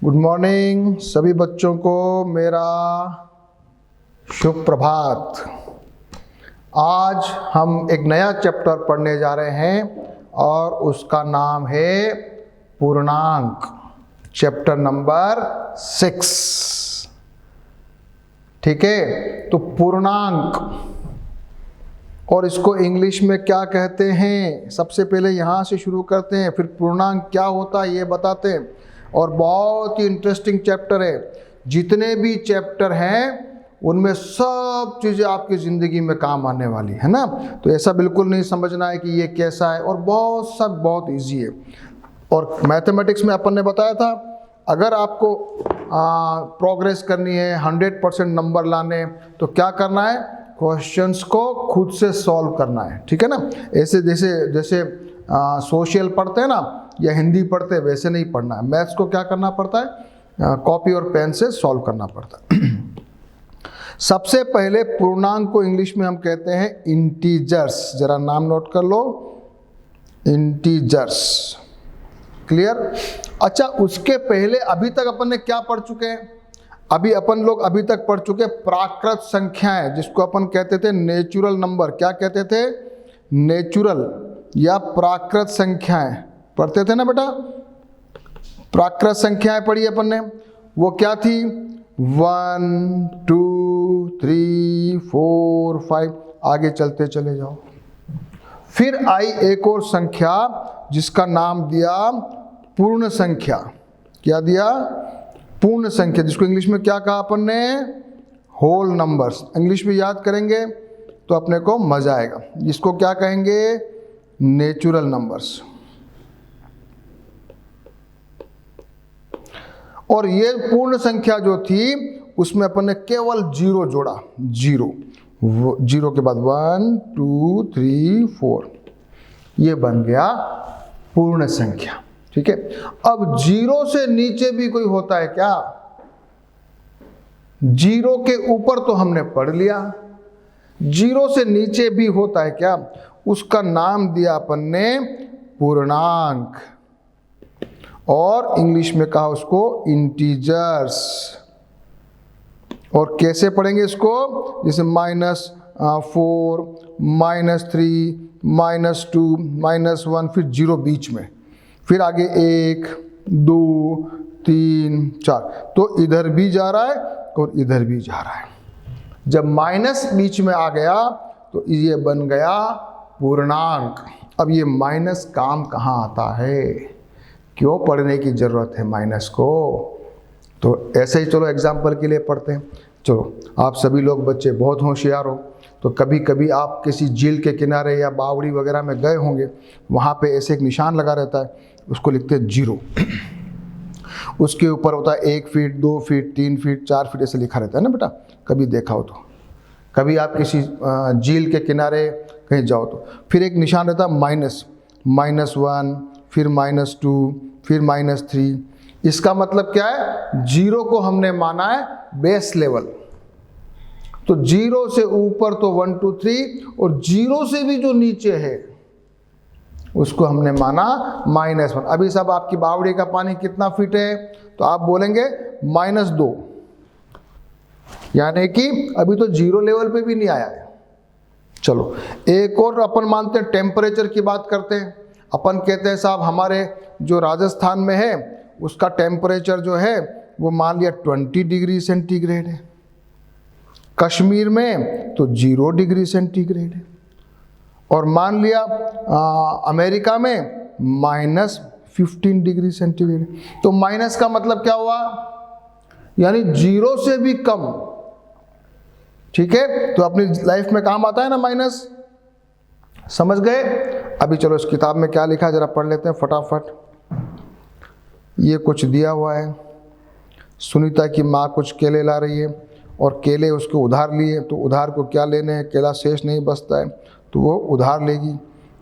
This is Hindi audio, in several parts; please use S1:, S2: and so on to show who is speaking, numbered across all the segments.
S1: गुड मॉर्निंग सभी बच्चों को मेरा शुभ प्रभात। आज हम एक नया चैप्टर पढ़ने जा रहे हैं और उसका नाम है पूर्णांक, चैप्टर नंबर 6। ठीक है, तो पूर्णांक और इसको इंग्लिश में क्या कहते हैं, सबसे पहले यहाँ से शुरू करते हैं, फिर पूर्णांक क्या होता है ये बताते हैं। और बहुत ही इंटरेस्टिंग चैप्टर है। जितने भी चैप्टर हैं उनमें सब चीज़ें आपकी ज़िंदगी में काम आने वाली है ना। तो ऐसा बिल्कुल नहीं समझना है कि ये कैसा है, और बहुत इजी है। और मैथमेटिक्स में अपन ने बताया था, अगर आपको प्रोग्रेस करनी है, 100% नंबर लाने, तो क्या करना है, क्वेश्चंस को खुद से सॉल्व करना है। ठीक है ना। ऐसे जैसे सोशल पढ़ते हैं ना या हिंदी पढ़ते हैं, वैसे नहीं पढ़ना है। मैथ्स को क्या करना पड़ता है, कॉपी और पेन से सॉल्व करना पड़ता है। सबसे पहले पूर्णांक को इंग्लिश में हम कहते हैं इंटीजर्स। जरा नाम नोट कर लो, इंटीजर्स। क्लियर। अच्छा, उसके पहले अभी तक अपन ने क्या पढ़ चुके हैं, अपन लोग अभी तक पढ़ चुके प्राकृत संख्याएं, जिसको अपन कहते थे नेचुरल नंबर। क्या कहते थे, नेचुरल या प्राकृत संख्याएं पढ़ते थे ना बेटा। प्राकृत संख्याएं पढ़ी अपन ने, वो क्या थी, 1 2 3 4 5, आगे चलते चले जाओ। फिर आई एक और संख्या जिसका नाम दिया पूर्ण संख्या। क्या दिया, पूर्ण संख्या, जिसको इंग्लिश में क्या कहा अपन ने, होल नंबर्स। इंग्लिश में याद करेंगे तो अपने को मजा आएगा। इसको क्या कहेंगे, नेचुरल नंबर्स। और ये पूर्ण संख्या जो थी उसमें अपन ने केवल 0 जोड़ा। जीरो के बाद 1 2 3 4, ये बन गया पूर्ण संख्या। ठीक है। अब 0 से नीचे भी कोई होता है क्या, 0 के ऊपर तो हमने पढ़ लिया, 0 से नीचे भी होता है क्या, उसका नाम दिया अपन ने पूर्णांक, और इंग्लिश में कहा उसको इंटीजर्स। और कैसे पढ़ेंगे इसको, जैसे -4 -3 -2 -1, फिर 0 बीच में, फिर आगे 1 2 3 4, तो इधर भी जा रहा है और इधर भी जा रहा है। जब माइनस बीच में आ गया तो ये बन गया पूर्णांक। अब ये माइनस काम कहाँ आता है, क्यों पढ़ने की ज़रूरत है माइनस को, तो ऐसे ही चलो एग्जाम्पल के लिए पढ़ते हैं। चलो, आप सभी लोग बच्चे बहुत होशियार हो, तो कभी कभी आप किसी झील के किनारे या बावड़ी वगैरह में गए होंगे, वहाँ पे ऐसे एक निशान लगा रहता है, उसको लिखते हैं 0। उसके ऊपर होता है 1 फीट 2 फीट 3 फीट 4 फीट, ऐसे लिखा रहता है ना बेटा, कभी देखा हो तो। कभी आप किसी झील के किनारे कहीं जाओ तो फिर एक निशान रहता है -1, फिर -2, फिर -3। इसका मतलब क्या है, 0 को हमने माना है बेस लेवल। तो 0 से ऊपर तो 1 2 3, और 0 से भी जो नीचे है उसको हमने माना -1। अभी सब आपकी बावड़ी का पानी कितना फीट है, तो आप बोलेंगे -2, यानी कि अभी तो 0 लेवल पे भी नहीं आया है। चलो, एक और अपन मानते हैं, टेम्परेचर की बात करते हैं। अपन कहते हैं साहब हमारे जो राजस्थान में है उसका टेम्परेचर जो है वो मान लिया 20 डिग्री सेंटीग्रेड है, कश्मीर में तो 0 डिग्री सेंटीग्रेड है, और मान लिया अमेरिका में -15 डिग्री सेंटीग्रेड। तो माइनस का मतलब क्या हुआ, यानी 0 से भी कम। ठीक है, तो अपनी लाइफ में काम आता है ना माइनस, समझ गए। अभी चलो इस किताब में क्या लिखा है जरा पढ़ लेते हैं फटाफट। ये कुछ दिया हुआ है, सुनीता की माँ कुछ केले ला रही है और केले उसको उधार लिए, तो उधार को क्या लेने हैं, केला शेष नहीं बचता है तो वो उधार लेगी।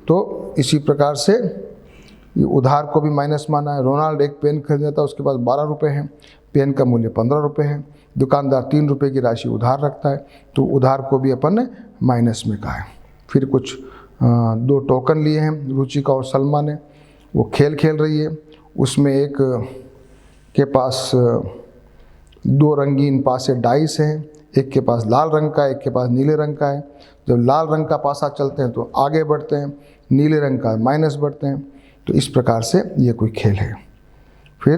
S1: तो इसी प्रकार से ये उधार को भी माइनस माना है। रोनाल्ड एक पेन खरीदता था, उसके पास 12 रुपये हैं, पेन का मूल्य 15 रुपये है, दुकानदार 3 रुपये की राशि उधार रखता है, तो उधार को भी अपन ने माइनस में कहा है। फिर कुछ 2 टोकन लिए हैं रुचिका और सलमा ने, वो खेल खेल रही है, उसमें एक के पास दो रंगीन पासे डाइस हैं, एक के पास लाल रंग का, एक के पास नीले रंग का है। जब लाल रंग का पासा चलते हैं तो आगे बढ़ते हैं, नीले रंग का माइनस बढ़ते हैं। तो इस प्रकार से ये कोई खेल है। फिर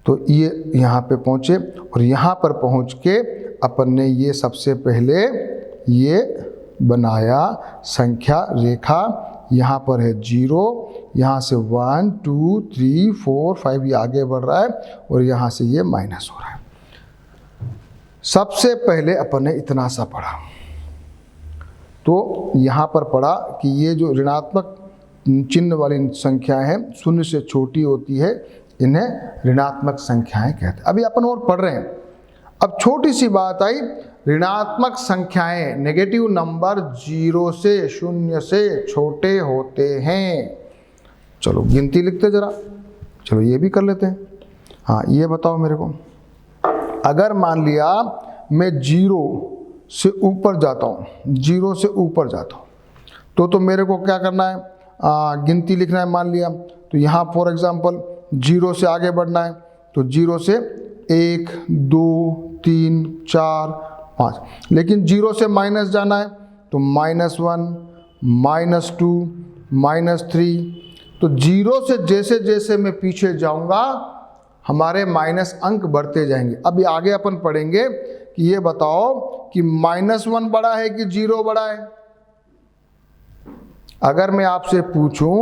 S1: तो ये यहाँ पे पहुँचे और यहाँ पर पहुँच के अपन ने ये सबसे पहले ये बनाया संख्या रेखा। यहाँ पर है 0, यहाँ से 1 2 3 4 5 ये आगे बढ़ रहा है और यहाँ से ये माइनस हो रहा है। सबसे पहले अपन ने इतना सा पढ़ा, तो यहाँ पर पढ़ा कि ये जो ऋणात्मक चिन्ह वाली संख्याएं हैं, शून्य से छोटी होती है, इन्हें ऋणात्मक संख्याएं कहते हैं। अभी अपन और पढ़ रहे हैं। अब छोटी सी बात आई, ऋणात्मक संख्याएं, नेगेटिव नंबर 0 से, शून्य से छोटे होते हैं। चलो गिनती लिखते जरा, चलो ये भी कर लेते हैं। हाँ ये बताओ मेरे को, अगर मान लिया मैं 0 से ऊपर जाता हूँ, 0 से ऊपर जाता हूँ तो मेरे को क्या करना है, गिनती लिखना है। मान लिया तो यहाँ फॉर एग्जांपल 0 से आगे बढ़ना है, तो 0 से 1 2 3 4 5, लेकिन 0 से माइनस जाना है तो -1 -2 -3। तो 0 से जैसे जैसे मैं पीछे जाऊंगा हमारे माइनस अंक बढ़ते जाएंगे। अभी आगे अपन पढ़ेंगे कि ये बताओ कि -1 बड़ा है कि 0 बड़ा है। अगर मैं आपसे पूछूं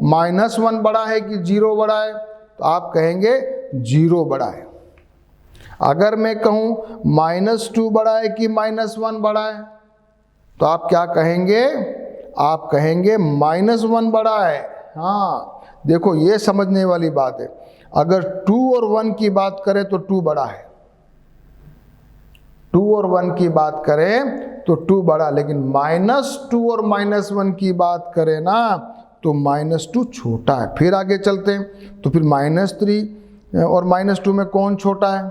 S1: -1 बड़ा है कि 0 बड़ा है तो आप कहेंगे 0 बड़ा है। अगर मैं कहूं -2 बड़ा है कि -1 बड़ा है तो आप क्या कहेंगे, आप कहेंगे -1 बड़ा है। हाँ देखो ये समझने वाली बात है। अगर 2 और 1 की बात करें तो 2 बड़ा है, 2 और 1 की बात करें तो 2 बड़ा, लेकिन -2 और -1 की बात करें ना तो -2 छोटा है। फिर आगे चलते हैं तो फिर -3 और -2 में कौन छोटा है,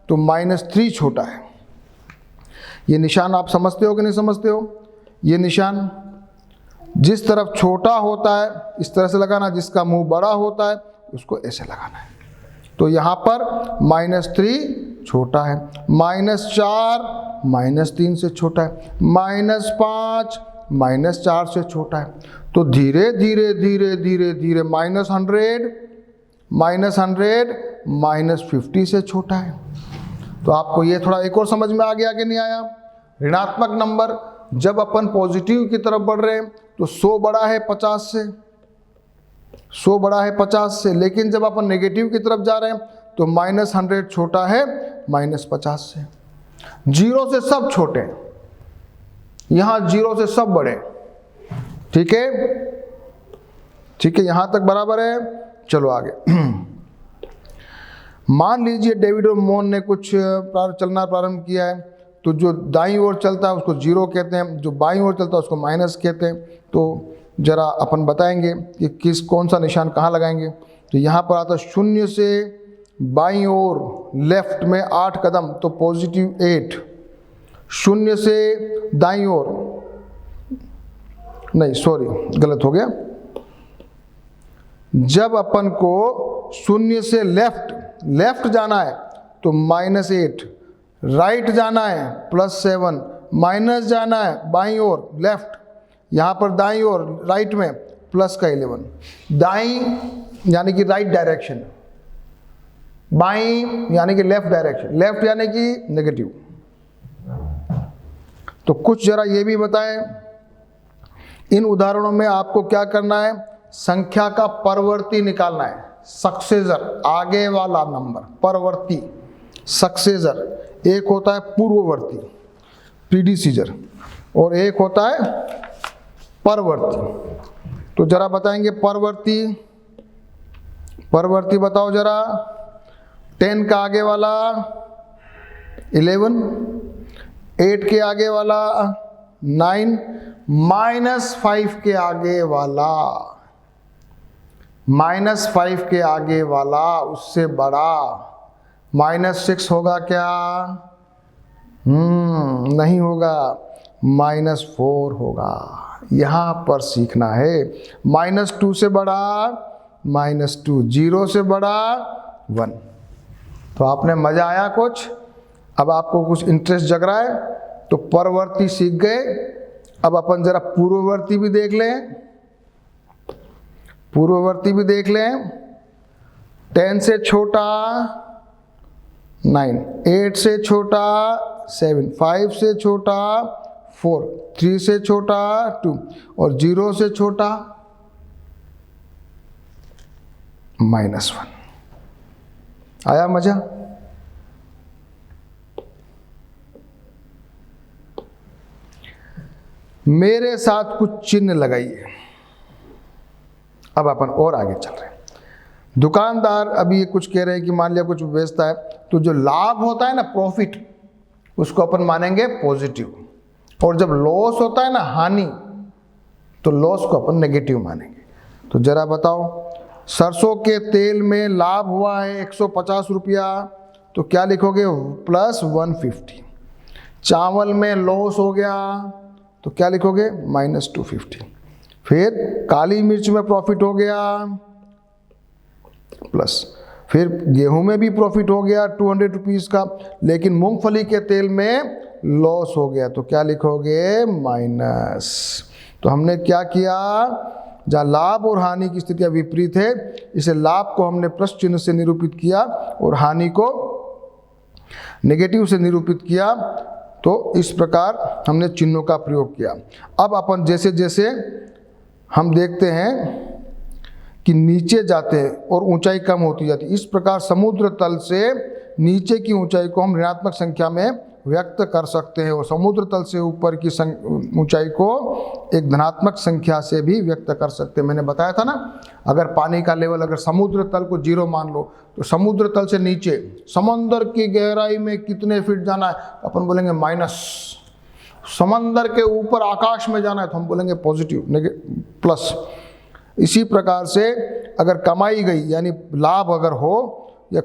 S1: तो -3 छोटा है। ये निशान आप समझते हो कि नहीं समझते हो? ये निशान जिस तरफ छोटा होता है इस तरह से लगाना, जिसका मुंह बड़ा होता है उसको ऐसे लगाना है। तो यहाँ पर -3 छोटा है, -4 -3 से छोटा है, -5 -4 से छोटा है। तो धीरे धीरे धीरे धीरे धीरे -100 -50 से छोटा है। तो आपको ये थोड़ा एक और समझ में आ गया कि नहीं आया? ऋणात्मक नंबर जब अपन पॉजिटिव की तरफ बढ़ रहे हैं तो 100 बड़ा है 50 से, 100 बड़ा है 50 से, लेकिन जब अपन नेगेटिव की तरफ जा रहे हैं तो -100 छोटा है -50 से। 0 से सब छोटे हैं, यहाँ 0 से सब बड़े। ठीक है, ठीक है, यहाँ तक बराबर है। चलो आगे। मान लीजिए डेविड और मोहन ने कुछ चलना प्रारंभ किया है, तो जो दाईं ओर चलता है उसको 0 कहते हैं, जो बाईं ओर चलता है उसको माइनस कहते हैं। तो जरा अपन बताएंगे कि कौन सा निशान कहाँ लगाएंगे। तो यहाँ पर आता है 0 से बाईं ओर लेफ्ट में 8 कदम, तो पॉजिटिव 8। 0 से दाईं ओर, नहीं सॉरी गलत हो गया, जब अपन को 0 से लेफ्ट जाना है तो -8, राइट जाना है +7, माइनस जाना है बाईं ओर लेफ्ट, यहाँ पर दाईं ओर राइट में +11। दाईं यानी कि राइट डायरेक्शन, बाईं यानी कि लेफ्ट डायरेक्शन, लेफ्ट यानी कि नेगेटिव। तो कुछ जरा ये भी बताएं, इन उदाहरणों में आपको क्या करना है, संख्या का परवर्ती निकालना है, सक्सेसर, आगे वाला नंबर, परवर्ती, सक्सेसर। एक होता है पूर्ववर्ती, प्रीडिसीजर, और एक होता है परवर्ती। तो जरा बताएंगे परवर्ती बताओ जरा। 10 का आगे वाला 11, 8 के आगे वाला 9, -5 के आगे वाला, -5 के आगे वाला उससे बड़ा, -6 होगा क्या? नहीं होगा, -4 होगा। यहाँ पर सीखना है। -2 से बड़ा -2, 0 से बड़ा 1। तो आपने मज़ा आया कुछ? अब आपको कुछ इंटरेस्ट जग रहा है? तो परवर्ती सीख गए। अब अपन जरा पूर्ववर्ती भी देख लें। पूर्ववर्ती भी देख लें। 10 से छोटा 9, 8 से छोटा 7, 5 से छोटा 4, 3 से छोटा 2 और 0 से छोटा -1। आया मजा? मेरे साथ कुछ चिन्ह लगाइए। अब अपन और आगे चल रहे हैं। दुकानदार अभी ये कुछ कह रहे हैं कि मान लिया कुछ बेचता है, तो जो लाभ होता है ना, प्रॉफिट, उसको अपन मानेंगे पॉजिटिव, और जब लॉस होता है ना, हानि, तो लॉस को अपन नेगेटिव मानेंगे। तो जरा बताओ, सरसों के तेल में लाभ हुआ है 150 रुपया, तो क्या लिखोगे? +150। चावल में लॉस हो गया तो क्या लिखोगे? -250। फिर काली मिर्च में प्रॉफिट हो गया प्लस, फिर गेहूं में भी प्रॉफिट हो गया 200 रुपीज़ का, लेकिन मूंगफली के तेल में लॉस हो गया, तो क्या लिखोगे? माइनस। तो हमने क्या किया? जहाँ लाभ और हानि की स्थितियाँ विपरीत है, इसे लाभ को हमने प्लस चिन्ह से निरूपित किया और हानि को नेगेटिव से निरूपित किया। तो इस प्रकार हमने चिन्हों का प्रयोग किया। अब अपन जैसे जैसे हम देखते हैं कि नीचे जाते हैं और ऊंचाई कम होती जाती है, इस प्रकार समुद्र तल से नीचे की ऊंचाई को हम ऋणात्मक संख्या में व्यक्त कर सकते हैं, और समुद्र तल से ऊपर की ऊंचाई को एक धनात्मक संख्या से भी व्यक्त कर सकते हैं। मैंने बताया था ना, अगर पानी का लेवल, अगर समुद्र तल को 0 मान लो, तो समुद्र तल से नीचे समंदर की गहराई में कितने फीट जाना है, अपन बोलेंगे माइनस। समंदर के ऊपर आकाश में जाना है तो हम बोलेंगे पॉजिटिव, प्लस। इसी प्रकार से अगर कमाई गई, यानी लाभ अगर हो या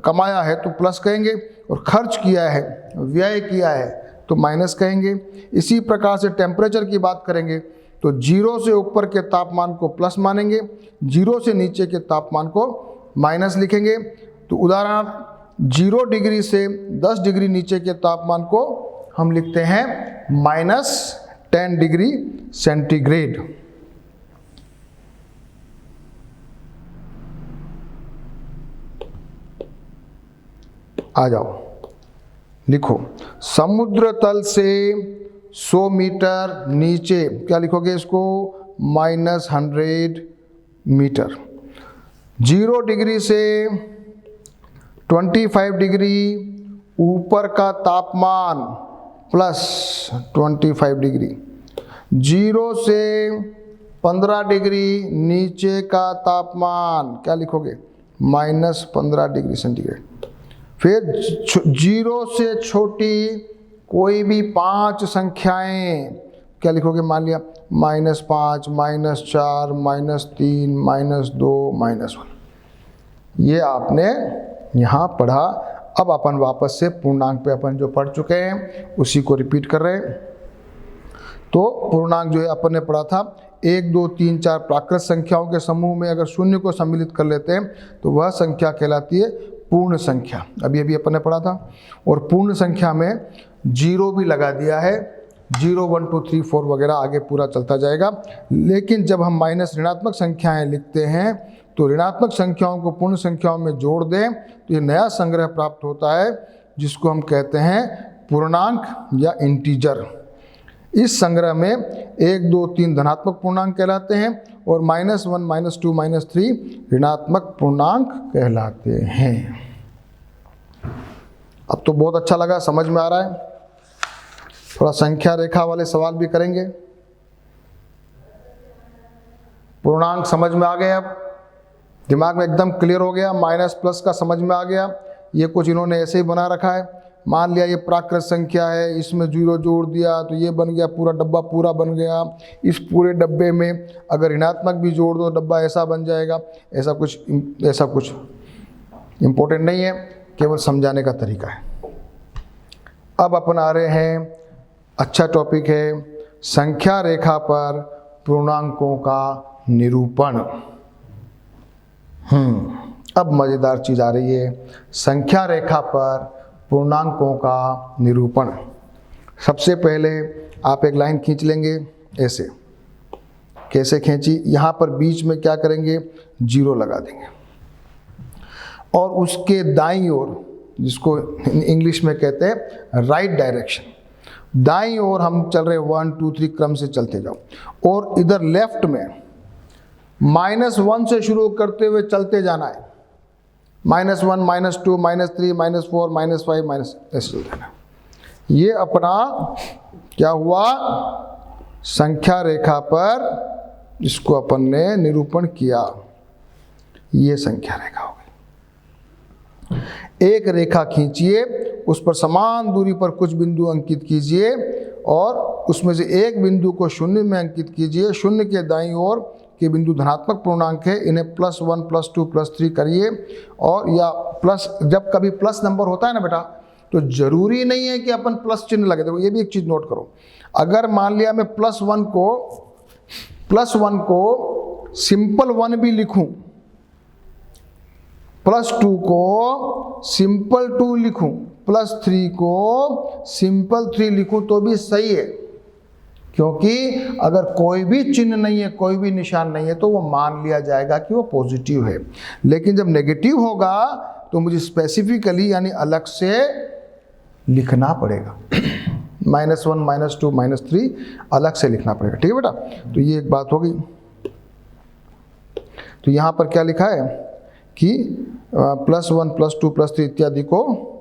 S1: कमाया है तो प्लस कहेंगे, और खर्च किया है, व्यय किया है तो माइनस कहेंगे। इसी प्रकार से टेम्परेचर की बात करेंगे तो 0 से ऊपर के तापमान को प्लस मानेंगे, 0 से नीचे के तापमान को माइनस लिखेंगे। तो उदाहरण 0 डिग्री से 10 डिग्री नीचे के तापमान को हम लिखते हैं -10 डिग्री सेंटीग्रेड। आ जाओ, लिखो, समुद्र तल से 100 मीटर नीचे क्या लिखोगे इसको? -100 मीटर। 0 डिग्री से 25 डिग्री ऊपर का तापमान +25 डिग्री। 0 से 15 डिग्री नीचे का तापमान क्या लिखोगे? -15 डिग्री सेंटीग्रेड। फिर 0 से छोटी कोई भी 5 संख्याएं क्या लिखोगे? मान लिया -5, -4, -3, -2, -1। ये आपने यहाँ पढ़ा। अब अपन वापस से पूर्णांक पे अपन जो पढ़ चुके हैं उसी को रिपीट कर रहे हैं। तो पूर्णांक जो है अपन ने पढ़ा था, 1, 2, 3, 4 प्राकृत संख्याओं के समूह में अगर शून्य को सम्मिलित कर लेते हैं तो वह संख्या कहलाती है पूर्ण संख्या। अभी अभी अपन ने पढ़ा था। और पूर्ण संख्या में 0 भी लगा दिया है, 0, 1, 2, 3, 4 वगैरह आगे पूरा चलता जाएगा। लेकिन जब हम माइनस ऋणात्मक संख्याएं लिखते हैं तो ऋणात्मक संख्याओं को पूर्ण संख्याओं में जोड़ दें तो ये नया संग्रह प्राप्त होता है, जिसको हम कहते हैं पूर्णांक या इंटीजर। इस संग्रह में 1, 2, 3 धनात्मक पूर्णांक कहलाते हैं और -1, -2, -3 ऋणात्मक पूर्णांक कहलाते हैं। अब तो बहुत अच्छा लगा, समझ में आ रहा है। थोड़ा संख्या रेखा वाले सवाल भी करेंगे। पूर्णांक समझ में आ गए, अब दिमाग में एकदम क्लियर हो गया, माइनस प्लस का समझ में आ गया। ये कुछ इन्होंने ऐसे ही बना रखा है। मान लिया ये प्राकृत संख्या है, इसमें 0 जोड़ दिया तो ये बन गया, पूरा डब्बा पूरा बन गया। इस पूरे डब्बे में अगर ऋणात्मक भी जोड़ दो डब्बा ऐसा बन जाएगा। ऐसा कुछ इम्पोर्टेंट नहीं है, केवल समझाने का तरीका है। अब अपन आ रहे हैं, अच्छा टॉपिक है, संख्या रेखा पर पूर्णांकों का निरूपण। अब मज़ेदार चीज़ आ रही है, संख्या रेखा पर पूर्णांकों का निरूपण। सबसे पहले आप एक लाइन खींच लेंगे ऐसे। कैसे खींची? यहाँ पर बीच में क्या करेंगे, 0 लगा देंगे और उसके दाईं ओर, जिसको इंग्लिश में कहते हैं राइट डायरेक्शन, दाईं ओर हम चल रहे 1 2 3 क्रम से चलते जाओ, और इधर लेफ्ट में -1 से शुरू करते हुए चलते जाना है। -1 -2 -3 -4 -5 ऐसे चलते जाना। ये अपना क्या हुआ, संख्या रेखा पर इसको अपन ने निरूपण किया। ये संख्या रेखा हो गई। एक रेखा खींचिए, उस पर समान दूरी पर कुछ बिंदु अंकित कीजिए और उसमें से एक बिंदु को शून्य में अंकित कीजिए। शून्य के दाईं ओर के बिंदु धनात्मक पूर्णांक है, इन्हें +1 +2 +3 करिए। और या प्लस, जब कभी प्लस नंबर होता है ना बेटा, तो जरूरी नहीं है कि अपन प्लस चिन्ह लगे। देखो ये भी एक चीज नोट करो, अगर मान लिया मैं +1 को सिंपल 1 भी लिखूं, +2 को सिंपल 2 लिखूं, +3 को सिंपल 3 लिखूं तो भी सही है, क्योंकि अगर कोई भी चिन्ह नहीं है, कोई भी निशान नहीं है, तो वो मान लिया जाएगा कि वो पॉजिटिव है। लेकिन जब नेगेटिव होगा तो मुझे स्पेसिफिकली यानी अलग से लिखना पड़ेगा। -1 -2 -3 अलग से लिखना पड़ेगा। ठीक है बेटा, तो ये एक बात हो गई। तो यहाँ पर क्या लिखा है कि +1 +2 +3 इत्यादि को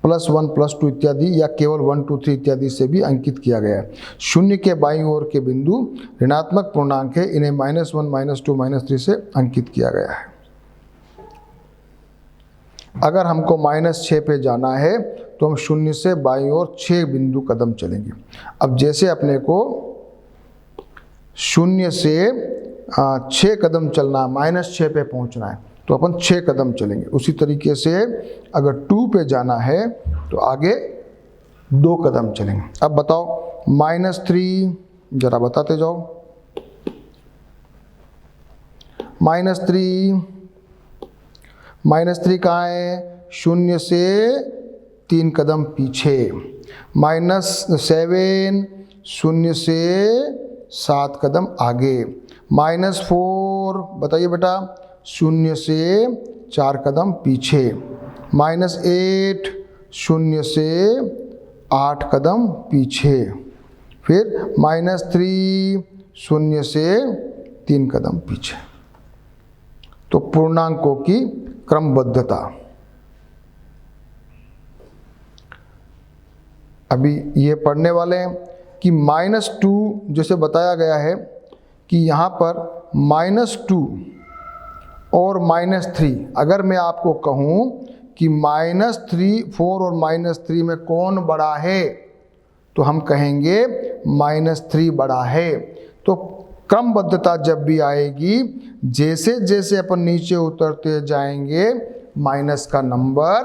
S1: +1 +2 इत्यादि या केवल 1 2 3 इत्यादि से भी अंकित किया गया है। शून्य के बाईं ओर के बिंदु ऋणात्मक पूर्णांक है, इन्हें -1 -2 -3 से अंकित किया गया है। अगर हमको -6 पे जाना है तो हम शून्य से बाईं ओर 6 बिंदु कदम चलेंगे। अब जैसे अपने को शून्य से 6 कदम चलना, -6 पे पहुंचना है, तो अपन 6 कदम चलेंगे। उसी तरीके से अगर 2 पे जाना है तो आगे 2 कदम चलेंगे। अब बताओ -3, जरा बताते जाओ। -3 कहाँ है? शून्य से 3 कदम पीछे। -7 शून्य से 7 कदम आगे। -4 बताइए बेटा, शून्य से 4 कदम पीछे। -8 शून्य से 8 कदम पीछे। फिर -3 शून्य से 3 कदम पीछे। तो पूर्णांकों की क्रमबद्धता। अभी ये पढ़ने वाले हैं कि -2 जैसे बताया गया है कि यहाँ पर -2 और -3, अगर मैं आपको कहूँ कि -4 और -3 में कौन बड़ा है, तो हम कहेंगे -3 बड़ा है। तो क्रमबद्धता जब भी आएगी, जैसे जैसे अपन नीचे उतरते जाएंगे माइनस का नंबर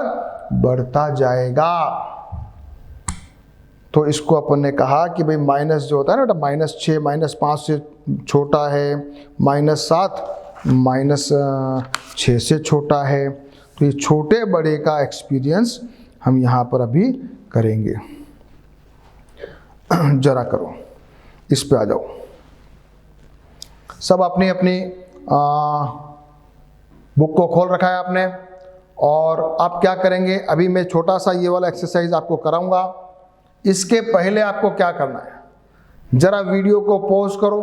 S1: बढ़ता जाएगा। तो इसको अपन ने कहा कि भाई माइनस जो होता है ना बेटा, -6 -5 से छोटा है, -7 -6 से छोटा है। तो ये छोटे बड़े का एक्सपीरियंस हम यहाँ पर अभी करेंगे। जरा करो, इस पे आ जाओ। सब अपनी अपनी बुक को खोल रखा है आपने, और आप क्या करेंगे, अभी मैं छोटा सा ये वाला एक्सरसाइज आपको कराऊंगा। इसके पहले आपको क्या करना है, जरा वीडियो को पॉज करो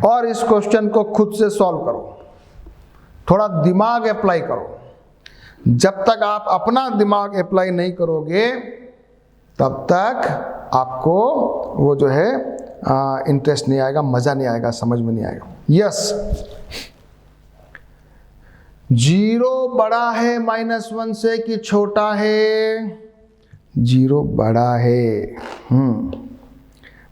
S1: और इस क्वेश्चन को खुद से सॉल्व करो, थोड़ा दिमाग अप्लाई करो। जब तक आप अपना दिमाग अप्लाई नहीं करोगे तब तक आपको वो जो है इंटरेस्ट नहीं आएगा, मज़ा नहीं आएगा, समझ में नहीं आएगा। यस, 0 बड़ा है -1 से कि छोटा है? 0 बड़ा है।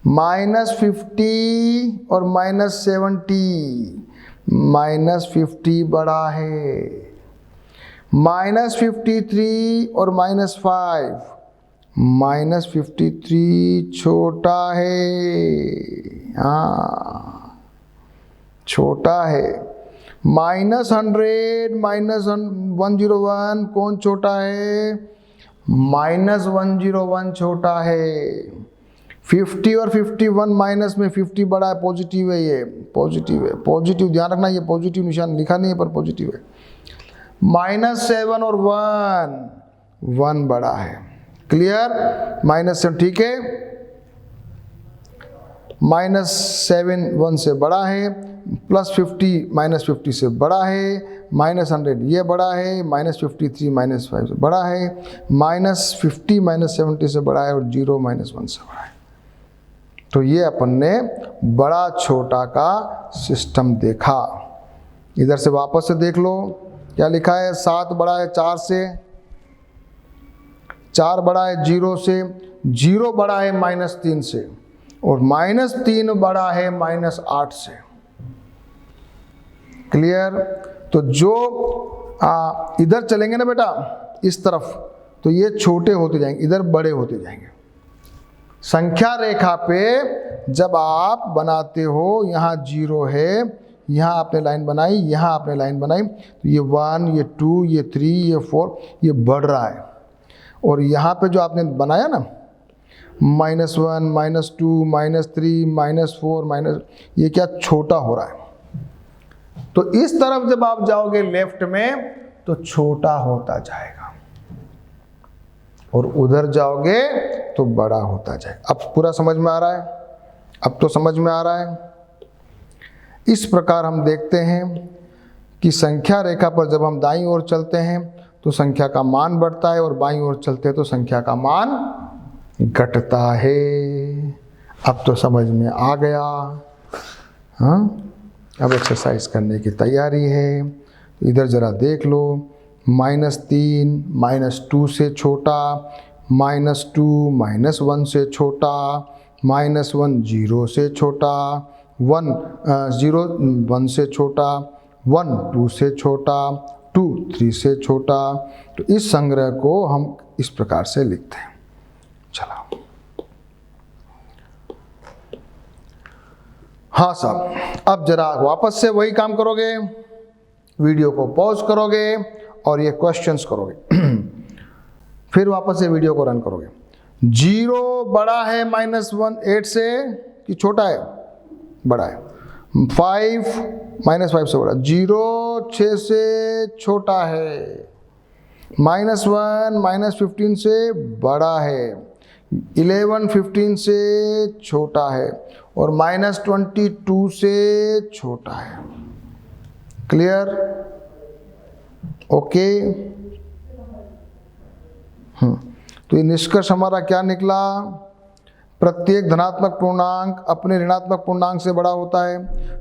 S1: -50 और -70, -50 बड़ा है। -53 और -5, -53 छोटा है। हाँ, छोटा है। -100 -101 कौन छोटा है? -101 छोटा है। 50 और 51 माइनस में 50 बड़ा है, पॉजिटिव है, ये पॉजिटिव है, पॉजिटिव ध्यान रखना, ये पॉजिटिव निशान लिखा नहीं है पर पॉजिटिव है। -7 और 1 बड़ा है। क्लियर? -7 ठीक है, -7 1 से बड़ा है, +50 -50 से बड़ा है, -100 ये बड़ा है, -53 -5 से बड़ा है, -50 -70 से बड़ा है और 0 -1 से बड़ा है। तो ये अपन ने बड़ा छोटा का सिस्टम देखा। इधर से वापस से देख लो क्या लिखा है। 7 बड़ा है 4 से, 4 बड़ा है 0 से, 0 बड़ा है -3 से और -3 बड़ा है -8 से। क्लियर? तो जो इधर चलेंगे ना बेटा इस तरफ, तो ये छोटे होते जाएंगे, इधर बड़े होते जाएंगे। संख्या रेखा पे जब आप बनाते हो, यहाँ 0 है, यहाँ आपने लाइन बनाई, यहाँ आपने लाइन बनाई, तो ये 1 ये 2 ये 3 ये 4 ये बढ़ रहा है। और यहाँ पे जो आपने बनाया ना -1 -2 -3 -4 ये क्या छोटा हो रहा है। तो इस तरफ जब आप जाओगे लेफ्ट में तो छोटा होता जाएगा और उधर जाओगे तो बड़ा होता जाएगा। अब पूरा समझ में आ रहा है? अब तो समझ में आ रहा है। इस प्रकार हम देखते हैं कि संख्या रेखा पर जब हम दाईं ओर चलते हैं तो संख्या का मान बढ़ता है और बाईं ओर चलते हैं तो संख्या का मान घटता है। अब तो समझ में आ गया। हाँ, अब एक्सरसाइज करने की तैयारी है। तो इधर ज़रा देख लो, -3 -2 से छोटा, -2 -1 से छोटा, -1 0 से छोटा, 1 0 1 से छोटा, 1 2 से छोटा, 2 3 से छोटा। तो इस संग्रह को हम इस प्रकार से लिखते हैं। चलो हाँ साहब, अब जरा वापस से वही काम करोगे, वीडियो को पॉज करोगे और ये क्वेश्चंस करोगे। फिर वापस से वीडियो को रन करोगे। 0 बड़ा है -8 से कि छोटा है? बड़ा है। 5 -5 से बड़ा, 0 6 से छोटा है, -1 -15 से बड़ा है, 11 15 से छोटा है और -22 से छोटा है। क्लियर? ओके। तो ये निष्कर्ष हमारा क्या निकला? प्रत्येक धनात्मक पूर्णांक अपने ऋणात्मक पूर्णांक से बड़ा होता है,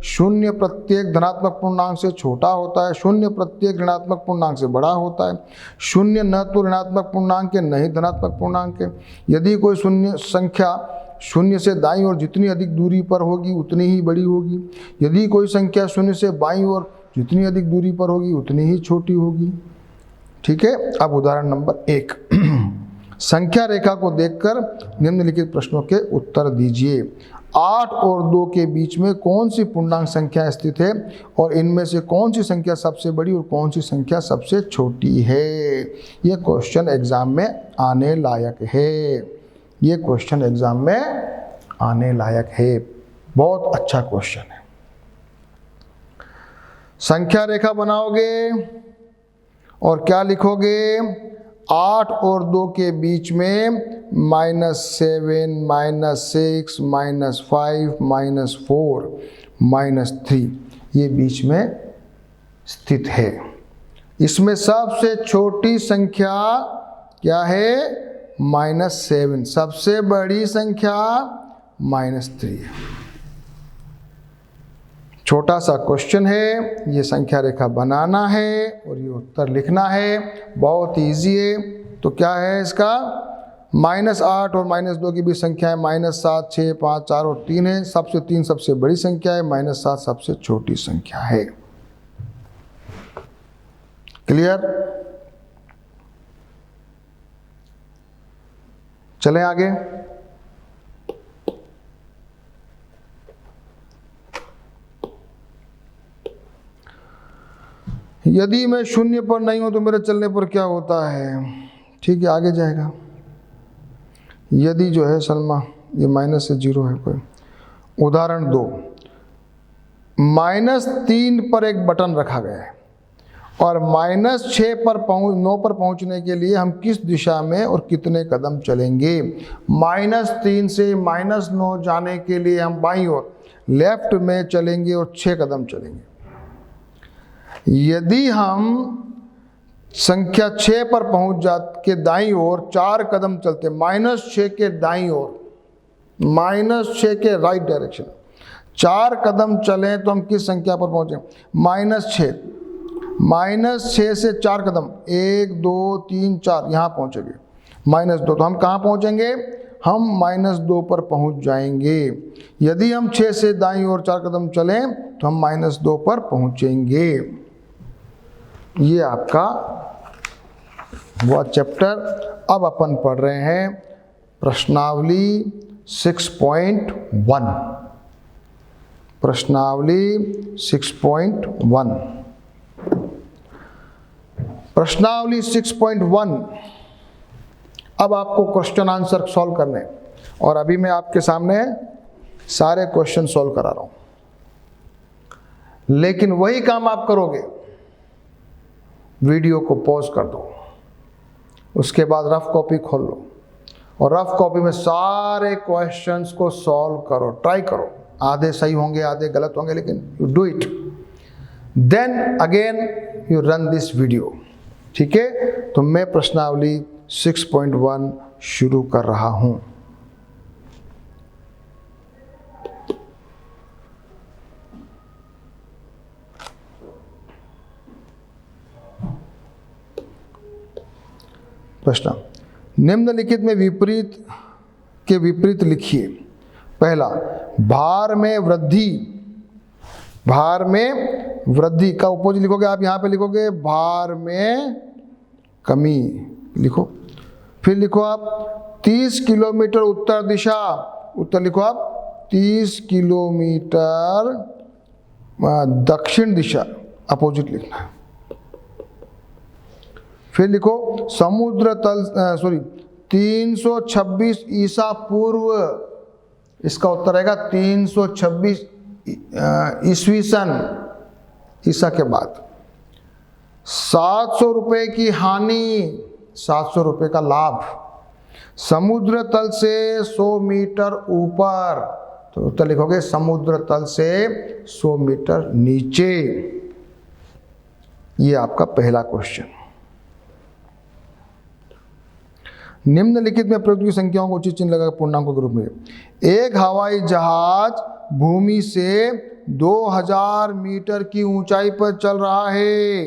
S1: 0 प्रत्येक धनात्मक पूर्णांक से छोटा होता है, 0 प्रत्येक ऋणात्मक पूर्णांक से बड़ा होता है, 0 न तो ऋणात्मक पूर्णांक है न ही धनात्मक पूर्णांक है। यदि कोई शून्य संख्या 0 से दाईं ओर जितनी अधिक दूरी पर होगी उतनी ही बड़ी होगी, यदि कोई संख्या 0 से बाईं ओर जितनी अधिक दूरी पर होगी उतनी ही छोटी होगी। ठीक है। अब उदाहरण नंबर 1, संख्या रेखा को देखकर निम्नलिखित प्रश्नों के उत्तर दीजिए। 8 और 2 के बीच में कौन सी पूर्णांक संख्या स्थित है और इनमें से कौन सी संख्या सबसे बड़ी और कौन सी संख्या सबसे छोटी है? ये क्वेश्चन एग्जाम में आने लायक है। ये क्वेश्चन एग्जाम में आने लायक है। बहुत अच्छा क्वेश्चन है। संख्या रेखा बनाओगे और क्या लिखोगे? 8 और 2 के बीच में -7 -6 -5 -4 -3 ये बीच में स्थित है। इसमें सबसे छोटी संख्या क्या है? -7। सबसे बड़ी संख्या -3 है। छोटा सा क्वेश्चन है, ये संख्या रेखा बनाना है और ये उत्तर लिखना है। बहुत इजी है। तो क्या है इसका? -8 और -2 की भी संख्या है, -7 6 5 4 और 3 है। सबसे 3 सबसे बड़ी संख्या है, -7 सबसे छोटी संख्या है। क्लियर? चलें आगे। यदि मैं शून्य पर नहीं हूं तो मेरे चलने पर क्या होता है? ठीक है, आगे जाएगा। यदि जो है सलमा ये माइनस से 0 है कोई। उदाहरण 2, -3 पर एक बटन रखा गया है और -6 पर 9 पर पहुंचने के लिए हम किस दिशा में और कितने कदम चलेंगे? -3 से -9 जाने के लिए हम बाईं ओर लेफ्ट में चलेंगे और 6 कदम चलेंगे। यदि हम संख्या 6 पर पहुंच जा के दाईं ओर 4 कदम चलते, -6 के दाईं ओर, -6 के राइट डायरेक्शन 4 कदम चलें तो हम किस संख्या पर पहुंचे? -6 से 4 कदम, 1 2 3 4 यहाँ पहुंचेंगे। -2 तो हम कहाँ पहुंचेंगे? हम -2 पर पहुंच जाएंगे। यदि हम 6 से दाईं ओर 4 कदम चलें तो हम -2 पर पहुंचेंगे। ये आपका वो चैप्टर। अब अपन पढ़ रहे हैं प्रश्नावली 6.1। प्रश्नावली 6.1। प्रश्नावली 6.1। अब आपको क्वेश्चन आंसर सॉल्व करने, और अभी मैं आपके सामने सारे क्वेश्चन सॉल्व करा रहा हूं, लेकिन वही काम आप करोगे, वीडियो को पॉज कर दो, उसके बाद रफ कॉपी खोल लो और रफ कॉपी में सारे क्वेश्चंस को सॉल्व करो, ट्राई करो। आधे सही होंगे, आधे गलत होंगे, लेकिन you do it, then again you run this video. ठीक है, तो मैं प्रश्नावली 6.1 शुरू कर रहा हूं। प्रश्न, निम्नलिखित में विपरीत के विपरीत लिखिए। पहला, भार में वृद्धि। भार में वृद्धि का अपोजिट लिखोगे आप, यहां पे लिखोगे भार में कमी लिखो। फिर लिखो आप 30 किलोमीटर उत्तर दिशा, उत्तर लिखो आप 30 किलोमीटर दक्षिण दिशा, अपोजिट लिखना है। फिर लिखो समुद्र तल 326 ईसा पूर्व, इसका उत्तर आएगा 326 ईस्वी सन, ईसा के बाद। 700 रुपये की हानि, 700 रुपये का लाभ। समुद्र तल से 100 मीटर ऊपर, तो उत्तर लिखोगे समुद्र तल से 100 मीटर नीचे। ये आपका पहला क्वेश्चन। निम्नलिखित में प्रयुक्त की संख्याओं को उचित चिन्ह लगाकर पूर्णांकों के रूप में। एक हवाई जहाज भूमि से 2000 मीटर की ऊंचाई पर चल रहा है।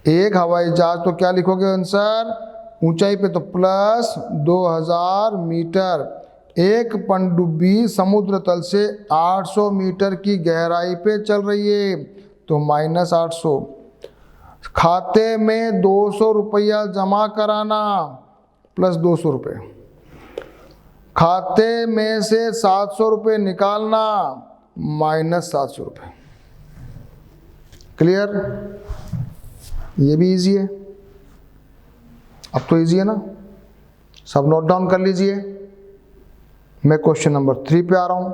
S1: एक हवाई जहाज, तो क्या लिखोगे आंसर? ऊंचाई पे तो प्लस 2000 मीटर। एक पनडुब्बी समुद्र तल से 800 मीटर की गहराई पे चल रही है, तो -800। खाते में 200 रुपया जमा कराना, प्लस 200 रुपये। खाते में से 700 रुपये निकालना, -700 रुपये। क्लियर? ये भी इजी है। अब तो इजी है ना, सब नोट डाउन कर लीजिए। मैं क्वेश्चन नंबर 3 पे आ रहा हूं।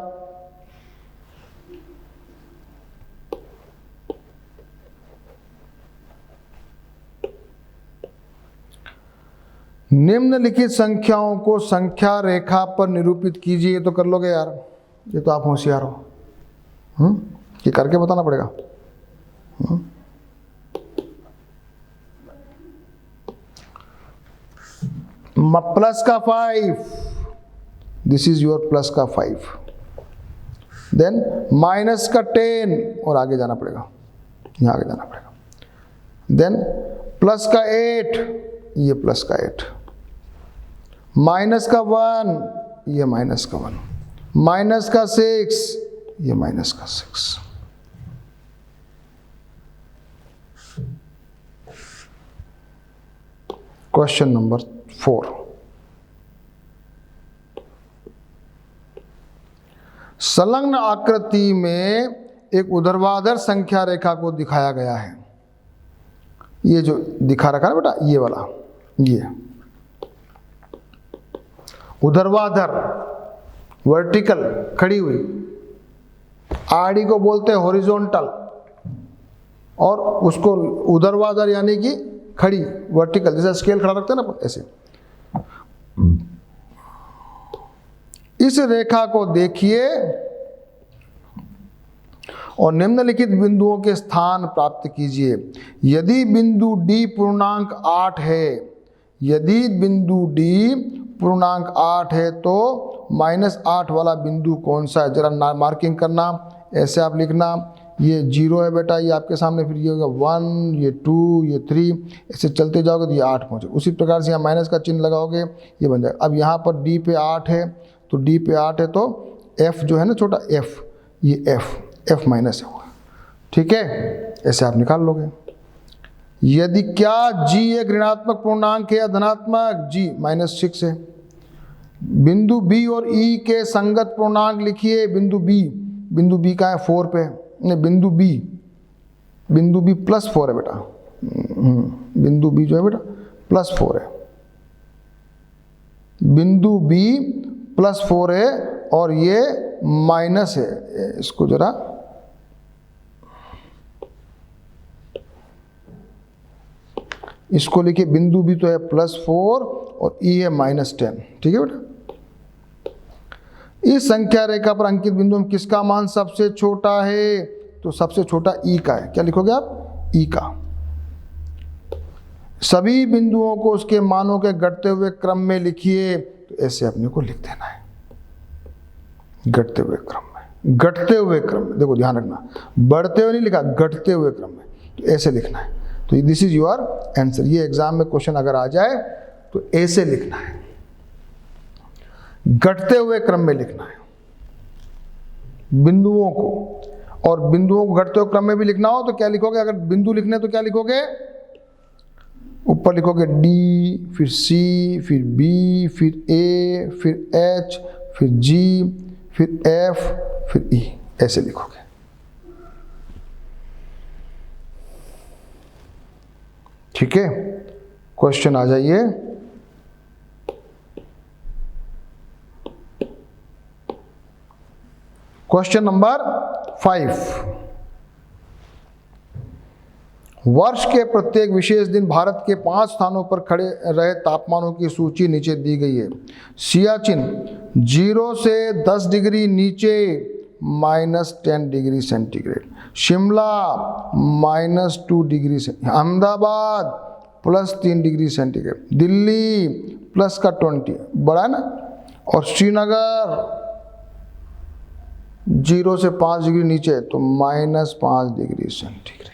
S1: निम्नलिखित संख्याओं को संख्या रेखा पर निरूपित कीजिए। तो कर लोगे यार, ये तो आप होशियार हो। ये करके बताना पड़ेगा। प्लस का 5, दिस इज योर प्लस का 5। देन माइनस का 10, और आगे जाना पड़ेगा, यहाँ आगे जाना पड़ेगा। देन प्लस का 8, ये प्लस का 8। माइनस का 1, ये माइनस का 1। माइनस का 6, ये माइनस का 6। Question number 4। संलग्न आकृति में एक ऊर्ध्वाधर संख्या रेखा को दिखाया गया है। ये जो दिखा रखा है बेटा, ये वाला, ये ऊर्ध्वाधर, वर्टिकल खड़ी हुई, आरडी को बोलते हैं हॉरिजॉन्टल, और उसको ऊर्ध्वाधर यानी कि खड़ी, वर्टिकल, जैसे स्केल खड़ा रखते हैं ना ऐसे। इस रेखा को देखिए और निम्नलिखित बिंदुओं के स्थान प्राप्त कीजिए। यदि बिंदु D पूर्णांक 8 है, यदि बिंदु D पूर्णांक 8 है तो -8 वाला बिंदु कौन सा है, जरा मार्किंग करना। ऐसे आप लिखना, ये 0 है बेटा, ये आपके सामने, फिर ये होगा 1, ये 2, ये 3, ऐसे चलते जाओगे तो ये 8 पहुँचे। उसी प्रकार से यहाँ माइनस का चिन्ह लगाओगे, ये बन जाएगा। अब यहाँ पर D पे 8 है, तो D पे 8 है तो F जो है ना छोटा F, ये F माइनस है, ठीक है, ऐसे आप निकाल लोगे। यदि क्या G एक ऋणात्मक पूर्णांक है या धनात्मक, G -6 है। बिंदु B और E के संगत पूर्णांक लिखिए। बिंदु B का है 4 पे, नहीं बिंदु B +4 है बेटा, बिंदु B जो है बेटा +4 है, बिंदु B +4 है और ये माइनस है। इसको जरा इसको लिखिए, बिंदु B तो है +4 और E है -10, ठीक है बेटा। इस संख्या रेखा पर अंकित बिंदु में किसका मान सबसे छोटा है, तो सबसे छोटा E का है। क्या लिखोगे आप, E का। सभी बिंदुओं को उसके मानों के घटते हुए क्रम में लिखिए, तो ऐसे अपने को लिख देना है, घटते हुए क्रम में, घटते हुए क्रम में, देखो ध्यान रखना, बढ़ते हुए नहीं लिखा, घटते हुए क्रम में, तो ऐसे लिखना है। तो दिस इज योर आंसर। ये एग्जाम में क्वेश्चन अगर आ जाए तो ऐसे लिखना है, घटते हुए क्रम में लिखना है बिंदुओं को। और बिंदुओं को घटते हुए क्रम में भी लिखना हो तो क्या लिखोगे, अगर बिंदु लिखने तो क्या लिखोगे, ऊपर लिखोगे D, फिर C, फिर B, फिर A, फिर H, फिर G, फिर F, फिर E, ऐसे लिखोगे। ठीक है, क्वेश्चन आ जाइए। Question number 5। वर्ष के प्रत्येक विशेष दिन भारत के 5 स्थानों पर खड़े रहे तापमानों की सूची नीचे दी गई है। सियाचिन 0 से 10 डिग्री नीचे -10 डिग्री सेंटीग्रेड, शिमला -2 डिग्री से, अहमदाबाद +3 डिग्री सेंटीग्रेड, दिल्ली +20, बड़ा है ना, और श्रीनगर 0 से 5 डिग्री नीचे तो -5 डिग्री सेंटीग्रेड।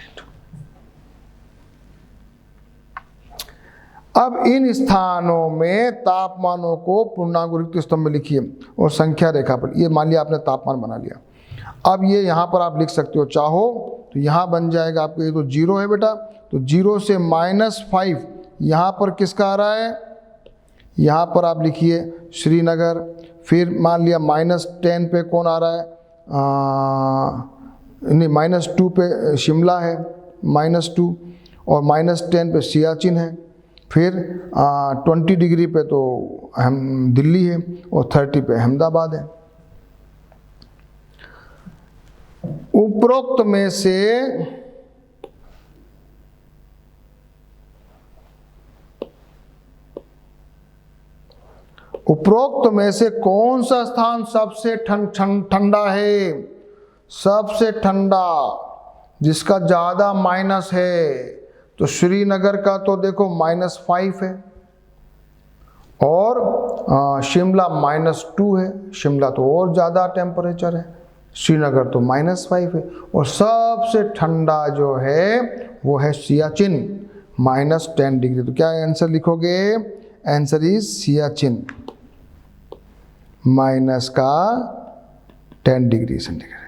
S1: अब इन स्थानों में तापमानों को पूर्णांक रिक्त स्तंभ में लिखिए और संख्या रेखा पर, ये मान लिया आपने तापमान बना लिया। अब ये यहाँ पर आप लिख सकते हो, चाहो तो यहाँ बन जाएगा आपको, ये तो 0 है बेटा, तो 0 से -5 यहाँ पर किसका आ रहा है, यहाँ पर आप लिखिए श्रीनगर। फिर मान लिया -10 पे कौन आ रहा है, नहीं -2 पे शिमला है, -2, और -10 पे सियाचिन है। फिर 20 डिग्री पे तो दिल्ली है और 30 पे अहमदाबाद है। उपरोक्त में से कौन सा स्थान सबसे ठंडा है, सबसे ठंडा, जिसका ज़्यादा माइनस है, तो श्रीनगर का तो देखो -5 है और शिमला -2 है, शिमला तो और ज़्यादा टेम्परेचर है, श्रीनगर तो -5 है, और सबसे ठंडा जो है वो है सियाचिन -10 डिग्री। तो क्या आंसर लिखोगे, answer is Siachen -10 degree centigrade.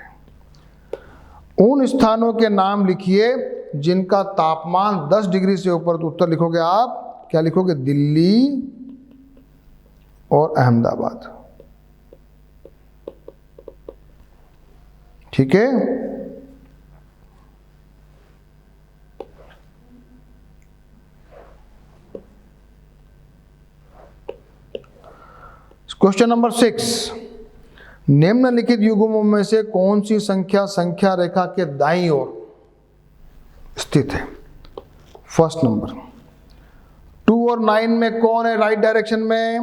S1: उन स्थानों के नाम लिखिए जिनका तापमान 10 डिग्री से ऊपर, तो उत्तर लिखोगे आप, क्या लिखोगे, दिल्ली और अहमदाबाद। ठीक है, क्वेश्चन नंबर 6, निम्नलिखित युग्मों में से कौन सी संख्या संख्या रेखा के दाईं ओर स्थित है? फर्स्ट नंबर, 2 और 9 में कौन है राइट डायरेक्शन में?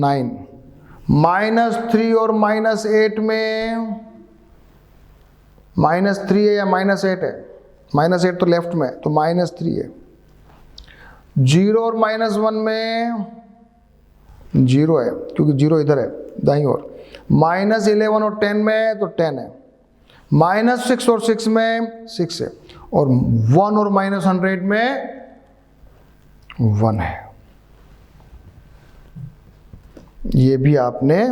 S1: 9। -3 और -8 में, -3 है या -8 है? -8 तो लेफ्ट में, तो -3 है। 0 और -1 में 0 है, क्योंकि 0 इधर है दाईं ओर। -11 और 10 में तो 10 है। -6 और 6 में 6 है। और 1 और -100 में 1 है। ये भी आपने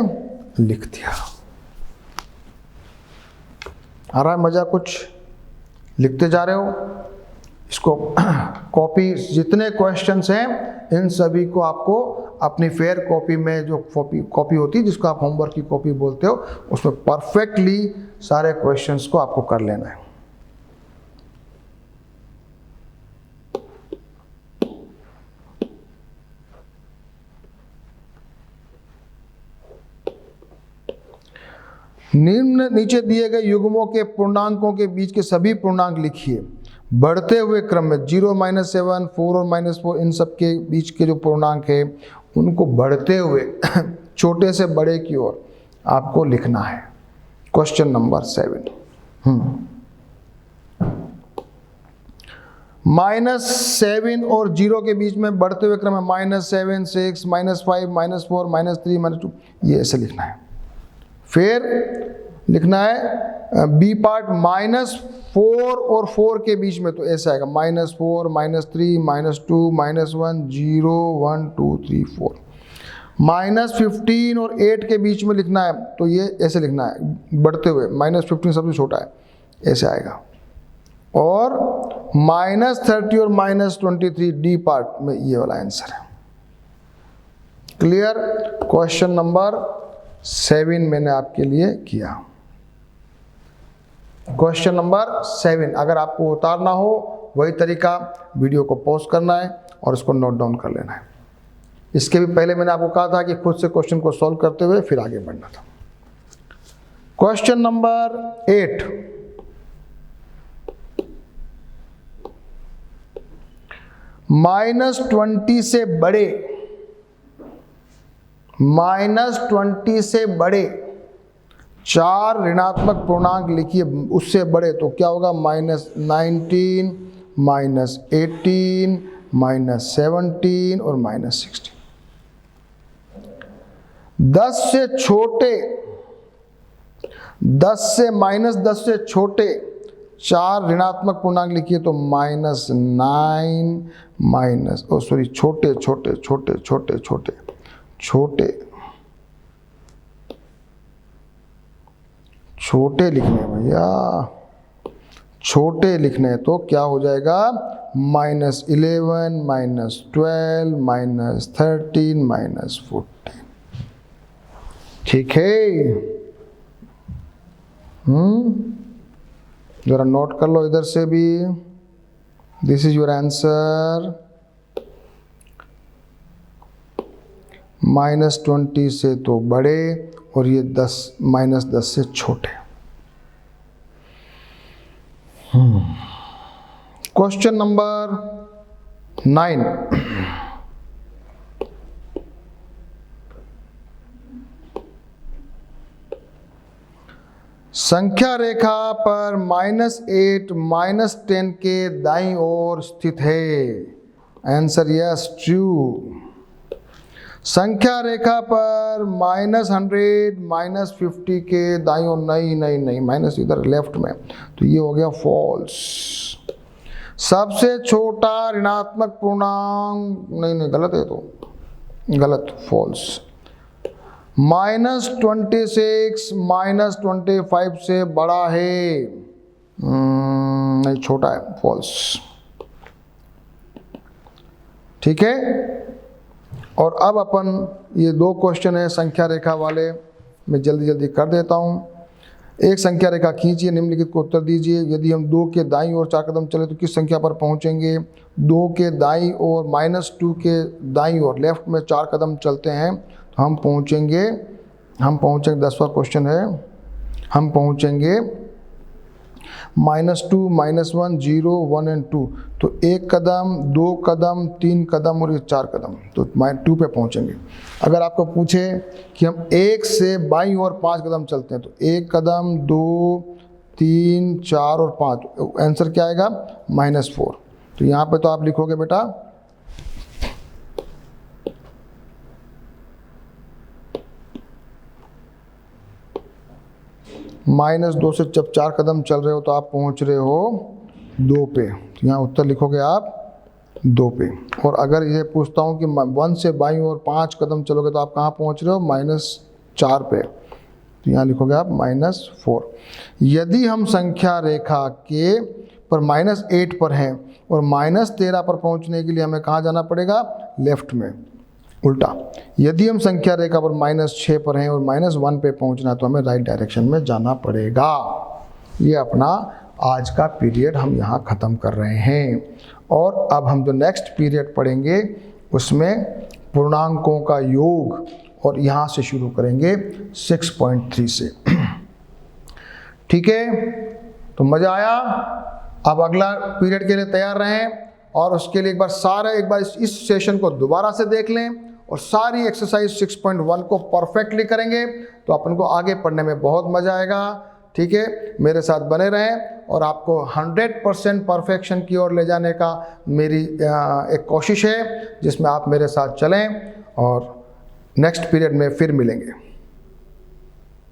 S1: लिख दिया। आ रहा है मजा? कुछ लिखते जा रहे हो इसको। कॉपी जितने क्वेश्चंस हैं इन सभी को आपको अपनी फेयर कॉपी में, जो कॉपी होती है जिसको आप होमवर्क की कॉपी बोलते हो, उसमें परफेक्टली सारे क्वेश्चंस को आपको कर लेना है। निम्न नीचे दिए गए युग्मों के पूर्णांकों के बीच के सभी पूर्णांक लिखिए बढ़ते हुए क्रम में। 0, -7, 4 और -4 इन सब के बीच के जो पूर्णांक है उनको बढ़ते हुए छोटे से बड़े की ओर आपको लिखना है। क्वेश्चन नंबर 7, -7 और 0 के बीच में बढ़ते हुए क्रम में -7, 6, -5, -4, -3, -2, ये ऐसे लिखना है। फिर लिखना है बी पार्ट -4 और 4 के बीच में, तो ऐसा आएगा -4, -3, -2, -1, 0, 1, 2, 3, 4। -15 और 8 के बीच में लिखना है, तो ये ऐसे लिखना है बढ़ते हुए, -15 सबसे छोटा है, ऐसे आएगा। और -30 और -23 डी पार्ट में, ये वाला आंसर है। क्लियर? क्वेश्चन नंबर 7 मैंने आपके लिए किया। क्वेश्चन नंबर 7 अगर आपको उतारना हो वही तरीका, वीडियो को पॉज करना है और इसको नोट डाउन कर लेना है। इसके भी पहले मैंने आपको कहा था कि खुद से क्वेश्चन को सॉल्व करते हुए फिर आगे बढ़ना था। क्वेश्चन नंबर 8, -20 से बड़े, -20 से बड़े 4 ऋणात्मक पूर्णांक लिखिए उससे बड़े, तो क्या होगा? -19, -18, -17 और -16। 10 से छोटे, 10 से -10 से छोटे 4 ऋणात्मक पूर्णांक लिखिए, तो -9, छोटे छोटे छोटे छोटे छोटे छोटे छोटे लिखने हैं भैया, छोटे लिखने हैं, तो क्या हो जाएगा? -11, -12, -13, -14। ठीक है? जरा नोट कर लो इधर से भी। This is your answer. -20 से तो बड़े और ये -10 से छोटे। क्वेश्चन नंबर 9, संख्या रेखा पर -8, -10 के दाईं ओर स्थित है। Answer yes, true. संख्या रेखा पर -100, -50 के दाईं ओर नहीं, माइनस इधर लेफ्ट में, तो ये हो गया फॉल्स। सबसे छोटा ऋणात्मक पूर्णांक नहीं, गलत है, तो गलत, फॉल्स। -26, -25 से बड़ा है, नहीं, छोटा है, फॉल्स। ठीक है? और अब अपन ये 2 क्वेश्चन है संख्या रेखा वाले, मैं जल्दी जल्दी कर देता हूँ। एक संख्या रेखा खींचिए, निम्नलिखित को उत्तर दीजिए। यदि हम 2 के दाईं ओर 4 कदम चले तो किस संख्या पर पहुँचेंगे? 2 के दाईं ओर, -2 के दाईं ओर लेफ्ट में 4 कदम चलते हैं तो हम पहुँचेंगे 10वां क्वेश्चन है, हम पहुँचेंगे -2 -1 0 1 एंड 2। तो 1 कदम, 2 कदम, 3 कदम और ये 4 कदम, तो 2 पे पहुँचेंगे। अगर आपको पूछे कि हम 1 से बाईं ओर 5 कदम चलते हैं, तो 1 कदम, 2, 3, 4 और 5, आंसर क्या आएगा? -4। तो यहाँ पे तो आप लिखोगे बेटा -2 से जब 4 कदम चल रहे हो तो आप पहुँच रहे हो 2 पे। तो यहाँ उत्तर लिखोगे आप 2 पे। और अगर ये पूछता हूँ कि 1 से बाईं ओर 5 कदम चलोगे तो आप कहाँ पहुँच रहे हो? -4 पे। तो यहाँ लिखोगे आप -4। यदि हम संख्या रेखा के पर -8 पर हैं और -13 पर पहुँचने के लिए हमें कहाँ जाना पड़ेगा? लेफ्ट में, उल्टा। यदि हम संख्या रेखा पर -6 पर हैं और -1 पे पहुंचना है तो हमें राइट डायरेक्शन में जाना पड़ेगा। ये अपना आज का पीरियड हम यहाँ ख़त्म कर रहे हैं। और अब हम जो नेक्स्ट पीरियड पढ़ेंगे उसमें पूर्णांकों का योग, और यहाँ से शुरू करेंगे 6.3 से। ठीक है, तो मज़ा आया? अब अगला पीरियड के लिए तैयार रहें, और उसके लिए एक बार इस सेशन को दोबारा से देख लें और सारी एक्सरसाइज 6.1 को परफेक्टली करेंगे तो अपन को आगे पढ़ने में बहुत मज़ा आएगा। ठीक है, मेरे साथ बने रहें, और आपको 100% परफेक्शन की ओर ले जाने का मेरी एक कोशिश है, जिसमें आप मेरे साथ चलें, और नेक्स्ट पीरियड में फिर मिलेंगे।